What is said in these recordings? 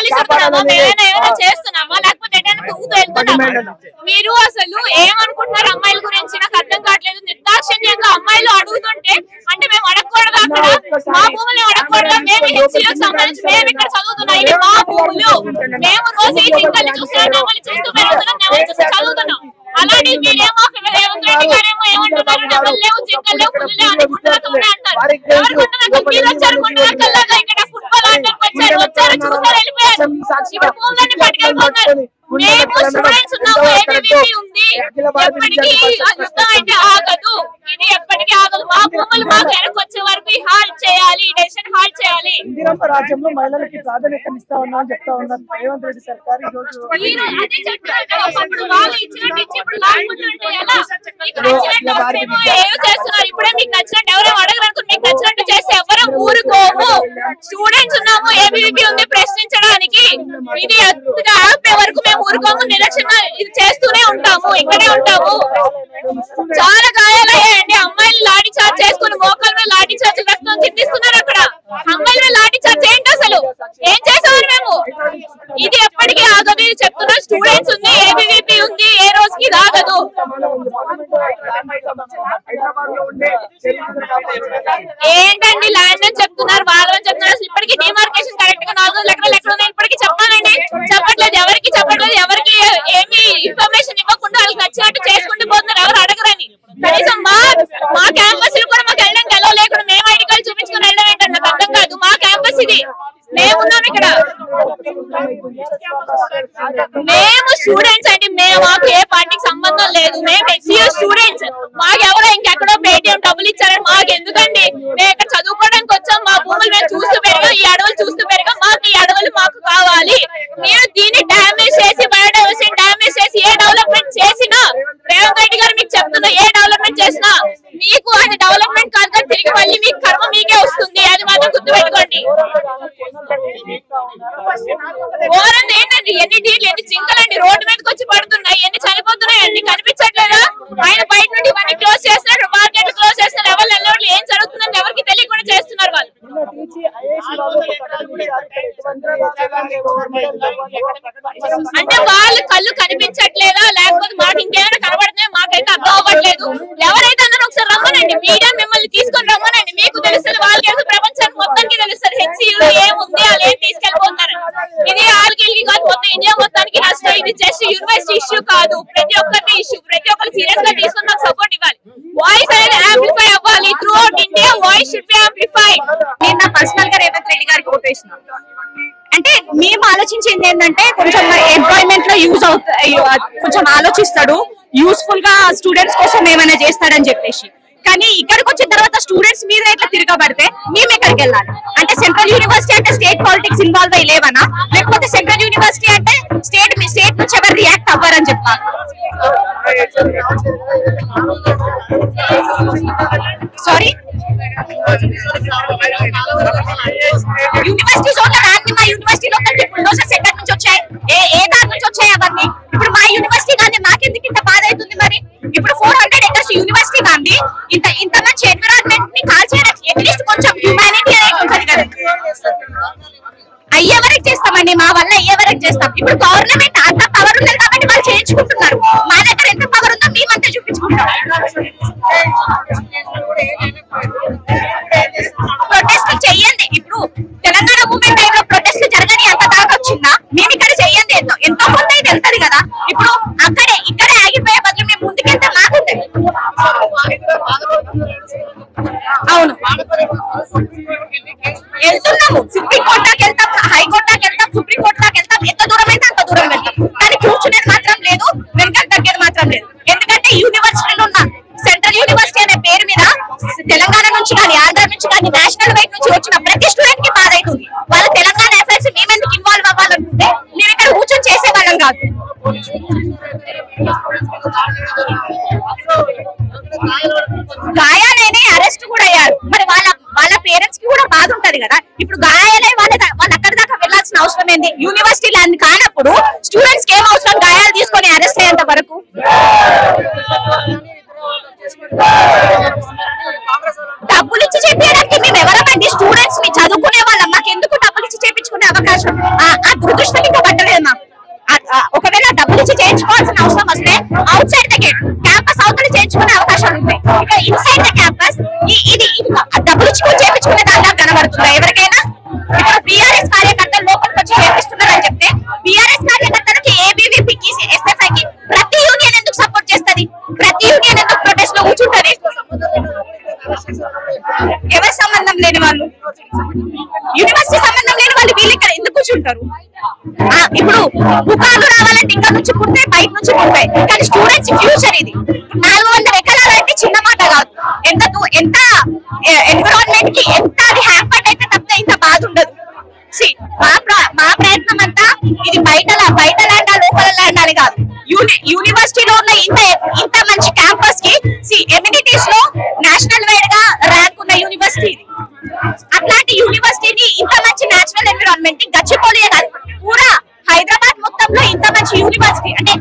మొక్కలు ఇస్తున్నామా, మేమైనా ఏమైనా చేస్తున్నామా, లేకపోతే ఎటైనా తూగుతూ వెళ్తున్నామా? మీరు అసలు ఏమనుకుంటున్నారు అమ్మాయిల గురించి నాకు అర్థం కావట్లేదు. నిర్దాక్షిణ్యంగా అమ్మాయిలు అడుగుతుంటే అంటే మేము అడగకూడదు, అక్కడ మా భూములు అడగకూడదు, మేము హెచ్సిలకు సంబంధించి మేము ఇక్కడ చదువుతున్నాం, ఇవి మా భూములు, మేము రోజు ఈ జింకల్ని చూస్తున్నాం, నెమలి చూస్తూ పెరుగుతున్నాం, నెమలి చూస్తూ చదువుతున్నాం. అలాంటి మీరేమో రేవంత్ రెడ్డి గారేమో ఏమంటున్నారు, నెమలు లేవు, జింకలు లేవు, పుల్లు లేవు అని గుంటూరులోనే అంటారు. ఎవరు గుంటూరు మీరు వచ్చారు, గుంటూరుకల్లాగా ఇక్కడ ఫుట్బాల్ ఆడడానికి వచ్చారు చూసారు వెళ్ళిపోయారు. ఇప్పుడు భూములన్నీ పట్టుకెళ్ళిపోతున్నారు. మేము స్టూడెంట్స్ ఉన్నాము, ఏబీవీపీ ఉంది, ఎప్పటికీ యుద్ధం అయితే ఆగదు, ఇది ఎప్పటికీ ఆగదు. మా భూములు మాకు వెనక్కి వచ్చే వరకు హాల్ట్ చేయాలి, డెసిషన్ హాల్ట్ చేయాలి. ఇందిరమ్మ రాజ్యంలో మహిళలకి ప్రాధాన్యత ఇస్తా ఉన్నా అని చెప్తా ఉన్నారు రేవంత్ రెడ్డి సర్కార్. అదే చెప్తున్నారు, ఒకప్పుడు వాళ్ళు ఇచ్చినట్టు ఇచ్చి ఇప్పుడు లాక్కుంటుంటే ఎలా? మీకు నచ్చినట్టు ఏం చేస్తున్నారు? ఇప్పుడే మీకు నచ్చినట్టు ఎవరో అడగరు, మీకు నచ్చినట్టు చేస్తే ఎవరో ఊరుకోము. స్టూడెంట్స్ ఉన్నాము, ఏబీవీపీ ఉంది ప్రశ్నించడానికి, ఇది ఆపే వరకు మేము ఊరుకోము, నిరక్షణ ఇది చేస్తూనే ఉంటాము, ఇక్కడే ఉంటాము. చాలా గాయాలయ్యాయండి, అమ్మాయిలు లాఠీ చార్జ్ చేసుకుని మోకాల మీద లాఠీ చార్జ్ రక్తం చిందిస్తున్నారు. అక్కడ అమ్మాయిల మీద లాఠీ చార్జ్ ఏంటి అసలు? ఏం చేసేవారు మేము? ఇది ఎప్పటికీ ఆగదు, ఇది చెప్తున్నా. స్టూడెంట్స్ ఉంది, ఏబీవీపీ ఉంది, ఏ రోజుకి ఇది ఆగదు. ఏంటండి ల్యాండ్ అని చెప్తున్నారు, వాళ్ళని చెప్తున్నారు. అసలు ఇప్పటికీ డిమార్కేషన్ కరెక్ట్ గా 4 ఎకరాలు ఎక్కడ ఉన్నాయి ఇప్పటికీ చెప్పాలండి, చెప్పట్లేదు, ఎవరికి చెప్పట్లేదు, ఎవరికి ఏమి ఇన్ఫర్మేషన్ ఇవ్వకుండా వాళ్ళకి నచ్చినట్టు చేసుకుంటూ పోతున్నారు, ఎవరు అడగరని. కనీసం మా క్యాంపస్ కూడా మాకు వెళ్ళడానికి ఎలా లేకుండా మేము ఐడి కార్డు చూపించుకుని వెళ్ళడం ఏంటంటే నాకు అర్థం కాదు. మా క్యాంపస్ ఇది, మేమున్నాం ఇక్కడ, మేము స్టూడెంట్స్ అండి, మాకు ఏ పార్టీకి సంబంధం లేదు, మేము హెచ్సియు స్టూడెంట్స్. మాకు ఎవరో ఇంకెక్కడో పేటీఎం డబ్బులు ఇచ్చారని మాకు ఎందుకండి? మేము ఇక్కడ చదువుకోవడానికి వచ్చాం, మా భూములు మేము చూస్తూ పెరిగాం, ఈ అడవులు చూస్తూ పెరిగాం, మాకు ఈ అడవులు మాకు కావాలి. మీరు దీన్ని డ్యామేజ్ చేసి బయోడైవర్సిటీ డ్యామేజ్ చేసి ఏ డెవలప్మెంట్ చేసినా, రేవంత్ రెడ్డి గారు మీకు చెప్తున్నా, ఏ డెవలప్మెంట్ చేసినా మీకు అది డెవలప్మెంట్ కాదు కానీ తిరిగి మళ్ళీ మీకు కర్మ మీకే వస్తుంది, అది మాత్రం గుర్తుపెట్టుకోండి. ఓరంది ఏంటండి, ఎన్ని డీలు ఎన్ని చింకలండి రోడ్డు మీదకి వచ్చి పడుతున్నాయి, ఎన్ని చనిపోతున్నాయండి, కనిపించట్లేదా? ఆయన బయట నుండి ఇవన్నీ క్లోజ్ చేస్తున్నారు, మార్కెట్ క్లోజ్ చేస్తున్నారు, ఎవరు ఎల్లవరు ఏం జరుగుతుందని ఎవరికి తెలియకుండా చేస్తున్నారు వాళ్ళు. అంటే వాళ్ళ కళ్ళు కనిపించట్లేదా, లేకపోతే మాకు ఇంకేమైనా కనబడుతున్నాయో మాకైతే అర్థం అవ్వట్లేదు. ఎవరైతే అన్నారో ఒకసారి రమ్మనండి, మీడియా మిమ్మల్ని తీసుకొని రమ్మనండి, మీకు తెలుస్తుంది, వాళ్ళకి తెలుసు, ప్రపంచానికి మొత్తానికి తెలుస్తుంది హెచ్సియులో ఏముంది, వాళ్ళు ఏం తీసుకెళ్లిపోతారు. ఇది ఆల్గిల్కి కాదు, మొత్తం ఇండియా మొత్తానికి నష్టం. ఇది జస్ట్ యూనివర్సిటీ ఇష్యూ కాదు, ప్రతి ఒక్కరికి ఇష్యూ. ప్రతి ఒక్కరు సీరియస్ గా తీసుకొని మాకు సపోర్ట్ ఇవ్వాలి. వాయిస్ అనేది యాంప్లిఫై అవ్వాలి, through out India voice should be amplified. నేను నా పర్సనల్ గా రేవంత్ రెడ్డి గారికి ఓటు వేసిన. అంటే మేము ఆలోచించింది ఏంటంటే కొంచెం ఎంప్లాయ్మెంట్ లో యూజ్ అవుతాయి, కొంచెం ఆలోచిస్తాడు, యూస్ఫుల్ గా స్టూడెంట్స్ కోసం ఏమైనా చేస్తాడని చెప్పేసి. కానీ ఇక్కడికి వచ్చిన తర్వాత స్టూడెంట్స్ మీద ఇట్లా తిరగబడితే మేము ఎక్కడికి వెళ్ళాలి? అంటే సెంట్రల్ యూనివర్సిటీ అంటే స్టేట్ పాలిటిక్స్ ఇన్వాల్వ్ అయ్యి లేవనా, లేకపోతే సెంట్రల్ యూనివర్సిటీ అంటే స్టేట్ నుంచి ఎవరు రియాక్ట్ అవ్వరని చెప్పాలి. సారీ, యూనివర్సిటీ మా యూనివర్సిటీలో బుల్డోజర్స్ ఎక్కడి నుంచి వచ్చాయి, ఏ దాని నుంచి వచ్చాయి అవన్నీ? ఇప్పుడు మా యూనివర్సిటీ కానీ మాకెందుకు ఇంత బాధ అవుతుంది? మరి ఇప్పుడు 400 ఎకర్స్ యూనివర్సిటీ కానీ ఇంత మంచి ఎన్విరాన్మెంట్ ని కాల్ చేయడానికి అట్లీస్ట్ కొంచెం హ్యూమానిటీ అనేది ఉంటుంది కదా. అయ్యే వరకు చేస్తామండి, మా వల్ల అయ్యే వరకు చేస్తాం. ఇప్పుడు గవర్నమెంట్ అంత పవర్ ఉంది కాబట్టి వాళ్ళు చేయించుకుంటున్నారు, మా దగ్గర ఎంత పవర్ ఉందో మేమంతా చూపించుకుంటాం. ప్రొటెస్ట్ చెయ్యండి, ఇప్పుడు తెలంగాణ మూవ్మెంట్ టైంలో ప్రొటెస్ట్ జరగని అంత దాకా వచ్చిందా? మేము ఇక్కడ చెయ్యండి, ఎంతో కొంత ఇది వెళ్తుంది కదా. ఇప్పుడు ఇక్కడే ఆగిపోయే బదులు మేము ముందుకెళ్తే మాకుంది. అవును, వెళ్తున్నాము, సుప్రీం కోర్టు దాకా వెళ్తాం, హైకోర్టు దాకా వెళ్తాం, సుప్రీం కోర్టు దాకా వెళ్తాం, ఎంత దూరం అయితే అంత దూరం వెళ్తాం. కానీ కూర్చునేది మాత్రం లేదు, వెనకాల తగ్గేది మాత్రం లేదు. ఎందుకంటే యూనివర్సిటీలు ఉన్న సెంట్రల్ యూనివర్సిటీ అనే పేరు మీద తెలంగాణ నుంచి కానీ ఆంధ్ర నుంచి కానీ నేషనల్ వైడ్ నుంచి వచ్చిన ప్రతి స్టూడెంట్ కి బాధ అవుతుంది. వాళ్ళ తెలంగాణ అఫైర్స్ మేమెందుకు ఇన్వాల్వ్ అవ్వాలనుకుంటే మేము ఇక్కడ కూర్చొని చేసేవాళ్ళం కాదు. గాయాలైనా అరెస్ట్ కూడా అయ్యారు, మరి వాళ్ళ పేరెంట్స్ కి కూడా బాధ ఉంటది కదా. ఇప్పుడు గాయాలై వాళ్ళు అక్కడి దాకా వెళ్లాల్సిన అవసరం ఏంది? యూనివర్సిటీ ల్యాండ్ కానప్పుడు స్టూడెంట్స్ కి ఏం అవసరం గాయాలు తీసుకొని అరెస్ట్ అయ్యేంత వరకు? డబ్బులు ఇచ్చి చెప్పడానికి మేము ఎవరమండి? స్టూడెంట్స్ ని చదువుకునే వాళ్ళం, మాకు ఎందుకు డబ్బులు ఇచ్చి చేయించుకునే అవకాశం ఆ దురదృష్టం ఇంకా పట్టలేదు. ఒకవేళ డబ్బులు ఇచ్చి చేయించుకోవాల్సిన అవసరం వస్తే out side the gate campus అవతల చేయించుకునే అవకాశాలు ఉంటాయి. ఇక ఇన్సైడ్ ద క్యాంపస్ ఇది డబ్బులు ఇచ్చి చేయించుకునే దానిలా కనబడుతుందా ఎవరికైనా? ఇప్పుడు బీఆర్ఎస్ కార్యకర్తలు లోపలికి వచ్చి చేపిస్తున్నారని చెప్తే బీఆర్ఎస్ కార్యకర్తలకి ఏబీవీపీకి ఎస్ఎఫ్ఐకి ప్రతి యూనియన్ ఎందుకు సపోర్ట్ చేస్తుంది? ప్రతి యూనియన్ ఎందుకు ప్రొటెస్ట్ లో కూర్చుంటది? ఎవరి సంబంధం లేని వాళ్ళు, యూనివర్సిటీ సంబంధం లేని వాళ్ళు వీళ్ళు ఇక్కడ ఎందుకు కూర్చుంటారు? ఇప్పుడు బుకాలు రావాలంటే ఇంకా నుంచి పుడితే బయట నుంచి పుడతాయి, కానీ స్టూడెంట్స్ ఫ్యూచర్ ఇది. 400 ఎకరాలు అంటే చిన్న మాట కాదు. ఎంత ఎన్విరాన్మెంట్ కి ఎంత అది హ్యాంపర్డ్ అయితే తప్ప ఇంత బాధ ఉండదు. మా ప్రయత్నం అంతా ఇది బయట ల్యాండ్ లోపల ల్యాండ్ అని కాదు. యూనివర్సిటీలో ఉన్న ఇంత మంచి క్యాంపస్ కి ఎమ్యూనిటీస్ లో నేషనల్ వైడ్ గా ర్యాంక్ ఉన్న యూనివర్సిటీ ఇది. అట్లాంటి యూనివర్సిటీని ఇంత మంచి నేచురల్ ఎన్విరాన్మెంట్ గచ్చిపోలే కాదు, పూరా హైదరాబాద్ మొత్తంలో ఇంత మంచి యూనివర్సిటీ అంటే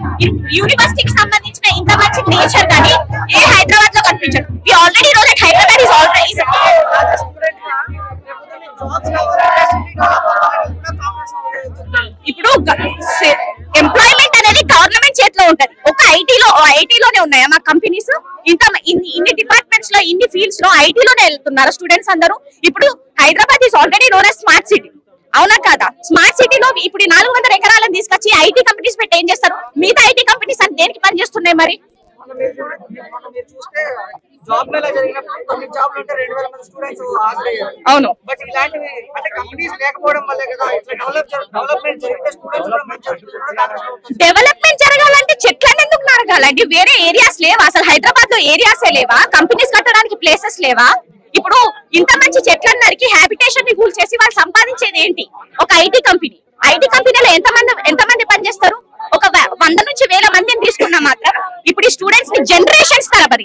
యూనివర్సిటీకి సంబంధించిన ఇంత మంచి నేచర్ కానీ ఏ హైదరాబాద్ లో కనిపించదు. We already know that Hyderabad is already ఇప్పుడు ఎంప్లాయ్మెంట్ అనేది గవర్నమెంట్ చేతిలో ఉంటది. ఒక ఐటీలోనే ఉన్నాయా మా కంపెనీస్? ఇన్ని డిపార్ట్మెంట్స్ లో ఇన్ని ఫీల్డ్స్ లో ఐటీలోనే వెళ్తున్నారు స్టూడెంట్స్ అందరూ. ఇప్పుడు Hyderabad is already known as smart city, అవునా కాదా? స్మార్ట్ సిటీలో ఇప్పుడు 400 ఎకరాలను తీసుకొచ్చి ఐటీ కంపెనీస్ పెట్టి ఏం చేస్తారు? మిగతా ఐటీ కంపెనీస్ అని దేనికి పనిచేస్తున్నాయి మరి? అవును, బట్ ఇలాంటివి అంటే కంపెనీస్ లేకపోవడం వల్లే కదా డెవలప్మెంట్ జరిగితే స్టూడెంట్స్ కూడా మంచి డెవలప్మెంట్ జరగాలంటే చెట్లను ఎందుకు నరగాలండి? వేరే ఏరియాస్ లేవా? అసలు హైదరాబాద్ లో ఏరియాసే లేవా? కంపెనీస్ కట్టడానికి ప్లేసెస్ లేవా? ఇప్పుడు ఇంత మంచి చెట్లను నరికి హ్యాబిటేషన్ ని కూల్ చేసి వాళ్ళు సంపాదించేది ఏంటి? ఒక ఐటీ కంపెనీలో ఎంతమంది పనిచేస్తారు? ఒక 100 నుంచి 1000 మందిని తీసుకున్నా మాత్రం ఇప్పుడు ఈ స్టూడెంట్స్ ని జనరేషన్స్ తరబడి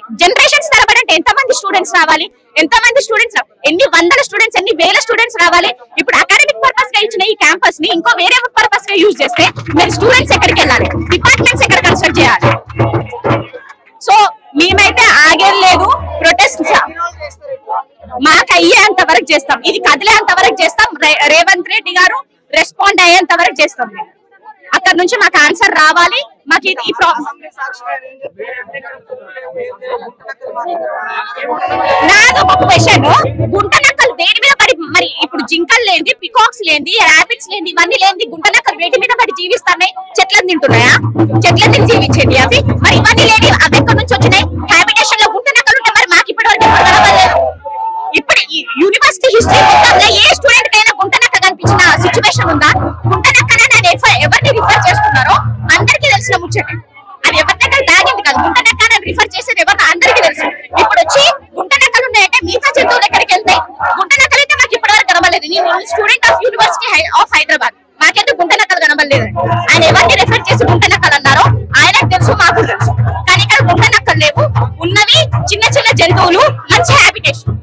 అంటే ఎంతమంది స్టూడెంట్స్ రావాలి? ఎన్ని వందల స్టూడెంట్స్, ఎన్ని వేల స్టూడెంట్స్ రావాలి? ఇప్పుడు అకాడమిక్ పర్పస్ గా ఇచ్చిన ఈ క్యాంపస్ ని ఇంకో వేరే పర్పస్ గా యూజ్ చేస్తే మరి స్టూడెంట్స్ ఎక్కడికి వెళ్ళాలి? డిపార్ట్మెంట్స్ ఎక్కడ కన్స్ట్రక్ట్ చేయాలి? సో మేమైతే ఆగేం లేదు, ప్రొటెస్ట్ మాకు అయ్యేంత వరకు చేస్తాం, ఇది కదిలేంత వరకు చేస్తాం. రేవంత్ రెడ్డి గారు రెస్పాండ్ అయ్యేంత వరకు చేస్తాం. అక్కడ నుంచి మాకు ఆన్సర్ రావాలి. మాకు ఈ నాది ఒక క్వశ్చన్, గుంట నక్కలు దేని మీద పడి మరి ఇప్పుడు జింకలు లేని, పికాక్స్ లేని, ర్యాబిట్స్ లేని, ఇవన్నీ లేని గుంట నక్కలు వేటి మీద పడి జీవిస్తున్నాయి? చెట్లను తింటున్నాయా? చెట్లను జీవించేది అవి. మరి ఇవన్నీ లేని అవి ఎక్కడి నుంచి వచ్చినాయి? హ్యాబిటేషన్ లో గుంట నక్కలు ఉంటే మరి మాకు ఇప్పటి వరకు కనబడలేదు. ఇప్పుడు యూనివర్సిటీ హిస్టరీ మొత్తంలో ఏ స్టూడెంట్ కైనా గుంట నక్క కనిపించిన సిచ్యువేషన్ ఉందా? గుంట నక్కన ఎవరిని రిఫర్ చేస్తున్నారో అందరికీ తెలిసిన ముచ్చట. అది ఎవరి దగ్గర దాగింది కాదు, గుంట నక్క రిఫర్ చేసేది ఎవరు అందరికీ తెలుసు. ఇప్పుడు వచ్చి గుంట నక్కలు ఉన్నాయంటే మిగతా జంతువులు ఎక్కడికి వెళ్తాయి? గుంట నక్కలు అయితే మాకు ఇప్పటి వరకు కనబడలేదు. నేను student of university of Hyderabad, మాకైతే గుంట నక్కలు కనబడలేదు. ఆయన ఎవరిని రెఫర్ చేసి గుంట నక్కలు అన్నారో ఆయనకు తెలుసు, మాకు తెలుసు. కానీ ఇక్కడ గుంట నక్కలు లేవు, ఉన్నవి చిన్న చిన్న జంతువులు, మంచి హ్యాబిటేషన్.